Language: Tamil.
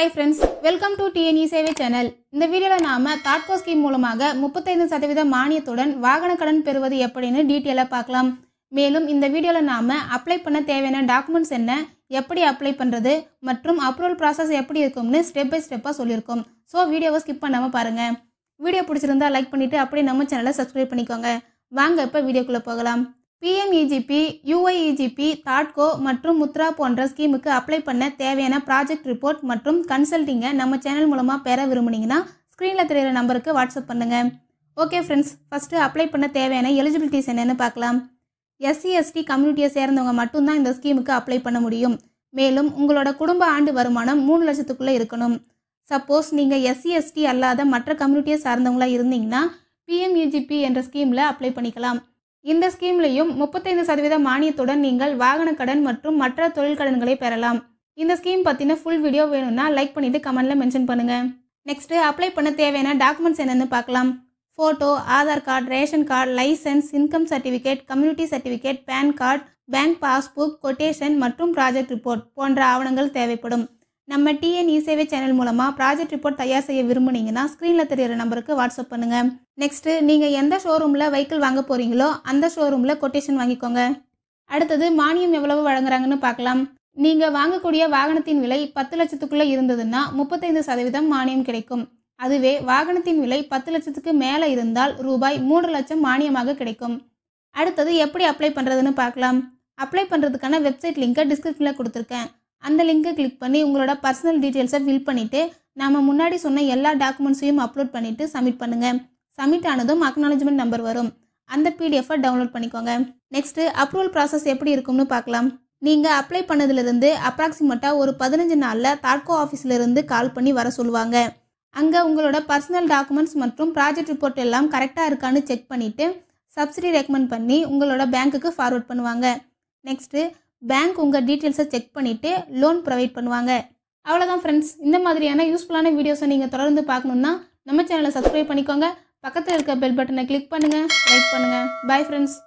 Hi friends, welcome to TNE சேவை சேனல். இந்த வீடியோல நாம தாட்கோ ஸ்கீம் மூலமாக 35% மானியத்துடன் வாகன கடன் பெறுவது எப்படின்னு டீடைலா பார்க்கலாம். மேலும் இந்த வீடியோல நாம அப்ளை பண்ண தேவையான டாக்குமெண்ட்ஸ் என்ன, எப்படி அப்ளை பண்றது மற்றும் அப்ரூவல் process எப்படி இருக்கும்னு ஸ்டெப் பை ஸ்டெப்பா சொல்லிருக்கோம். சோ வீடியோவை ஸ்கிப் பண்ணாம பாருங்க. வீடியோ பிடிச்சிருந்தா லைக் பண்ணிட்டு அப்படியே நம்ம சேனலை சப்ஸ்கிரைப் பண்ணிக்கோங்க. வாங்க இப்ப வீடியோக்குள்ள போகலாம். PMEGP, UIEGP, தாட்கோ மற்றும் முத்ரா போன்ற ஸ்கீமுக்கு அப்ளை பண்ண தேவையான ப்ராஜெக்ட் ரிப்போர்ட் மற்றும் கன்சல்டிங்கை நம்ம சேனல் மூலமா பெற விரும்புனீங்கன்னா ஸ்க்ரீன்ல தெரியுற நம்பருக்கு வாட்ஸ்அப் பண்ணுங்க. ஓகே ஃப்ரெண்ட்ஸ், ஃபர்ஸ்ட் அப்ளை பண்ண தேவையான எலிஜிபிலிட்டிஸ் என்னன்னு பார்க்கலாம். SC/ST கம்யூனிட்டியை சேர்ந்தவங்க மட்டும்தான் இந்த ஸ்கீமுக்கு அப்ளை பண்ண முடியும். மேலும் உங்களோட குடும்ப ஆண்டு வருமானம் 3 லட்சத்துக்குள்ள இருக்கணும். சப்போஸ் நீங்க SC/ST அல்லாத மற்ற கம்யூனிட்டியை சார்ந்தவங்களா இருந்தீங்கன்னா PMEGP என்ற ஸ்கீம்ல அப்ளை பண்ணிக்கலாம். இந்த ஸ்கீம்லையும் 35% மானியத்துடன் நீங்கள் வாகன கடன் மற்றும் மற்ற தொழில் கடன்களை பெறலாம். இந்த ஸ்கீம் பத்தின ஃபுல் வீடியோ வேணும்னா லைக் பண்ணிட்டு கமெண்ட்ல மென்ஷன் பண்ணுங்க. நெக்ஸ்ட் அப்ளை பண்ண தேவையான டாக்குமெண்ட்ஸ் என்னன்னு பார்க்கலாம். Photo, Aadhaar card, ration card, licence, income certificate, community certificate, PAN card, bank passbook, quotation மற்றும் ப்ராஜெக்ட் ரிப்போர்ட் போன்ற ஆவணங்கள் தேவைப்படும். நம்ம TNE சேவை சேனல் மூலமா ப்ராஜெக்ட் ரிப்போர்ட் தயார் செய்ய விரும்புனீங்கன்னா ஸ்க்ரீன்ல தெரியுற நம்பருக்கு வாட்ஸ்அப் பண்ணுங்க. நெக்ஸ்ட் நீங்க எந்த ஷோரூம்ல வெஹிக்கிள் வாங்க போறீங்களோ அந்த ஷோரூம்ல கொட்டேஷன் வாங்கிக்கோங்க. அடுத்தது மானியம் எவ்வளவு வழங்குறாங்கன்னு பார்க்கலாம். நீங்க வாங்கக்கூடிய வாகனத்தின் விலை 10 லட்சத்துக்குள்ள இருந்ததுன்னா 35% மானியம் கிடைக்கும். அதுவே வாகனத்தின் விலை 10 லட்சத்துக்கு மேல இருந்தால் ரூபாய் 3 லட்சம் மானியமாக கிடைக்கும். அடுத்தது எப்படி அப்ளை பண்றதுன்னு பார்க்கலாம். அப்ளை பண்றதுக்கான வெப்சைட் லிங்கை டிஸ்கிரிப்ஷன்ல கொடுத்துருக்கேன். அந்த லிங்கை கிளிக் பண்ணி உங்களோட பர்சனல் டீட்டெயில்ஸை ஃபில் பண்ணிட்டு நாம முன்னாடி சொன்ன எல்லா டாக்குமெண்ட்ஸையும் அப்லோட் பண்ணிட்டு சப்மிட் பண்ணுங்க. சப்மிட் ஆனதும் அக்னாலஜ்மெண்ட் நம்பர் வரும். அந்த PDF-ஐ டவுன்லோட் பண்ணிக்கோங்க. நெக்ஸ்ட் அப்ரூவல் ப்ராசஸ் எப்படி இருக்கும்னு பார்க்கலாம். நீங்க அப்ளை பண்ணதுலேருந்து அப்ராக்சிமேட்டா ஒரு 15 நாள்ல தாட்கோ ஆஃபீஸ்ல இருந்து கால் பண்ணி வர சொல்லுவாங்க. அங்க உங்களோட பர்சனல் டாக்குமெண்ட்ஸ் மற்றும் ப்ராஜெக்ட் ரிப்போர்ட் எல்லாம் கரெக்டா இருக்கான்னு செக் பண்ணிட்டு சப்சிடி ரெக்கமெண்ட் பண்ணி உங்களோட பேங்க்குக்கு ஃபார்வர்ட் பண்ணுவாங்க. நெக்ஸ்ட் பேங்க் உங்க டீட்டெயில்ஸை செக் பண்ணிட்டு லோன் ப்ரொவைட் பண்ணுவாங்க. அவ்வளோதான் ஃப்ரெண்ட்ஸ். இந்த மாதிரியான யூஸ்ஃபுல்லான வீடியோஸை நீங்கள் தொடர்ந்து பார்க்கணுன்னா நம்ம சேனலை சப்ஸ்கிரைப் பண்ணிக்கோங்க. பக்கத்தில் இருக்க பெல் பட்டனை கிளிக் பண்ணுங்க, லைக் பண்ணுங்க. Bye friends.